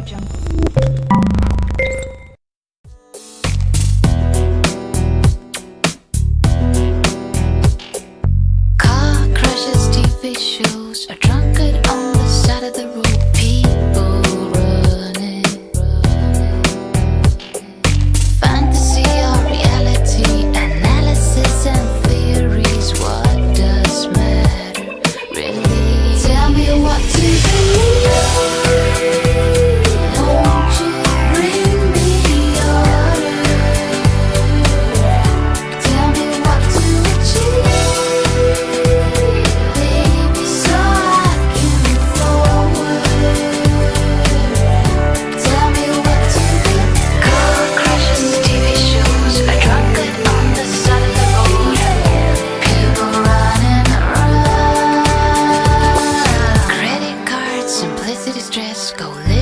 Car crashes, TV shows, a drunkard on the side of the road. People running. Fantasy or reality, analysis and theories. What does matter, really? Tell me what to believe. Won't you bring me order? Tell me what to achieve, baby, so I can move forward. Tell me what to be. Car crashes, TV shows, a drunkard on the side of the road. People running around. Credit cards, simplicity, stress, go live.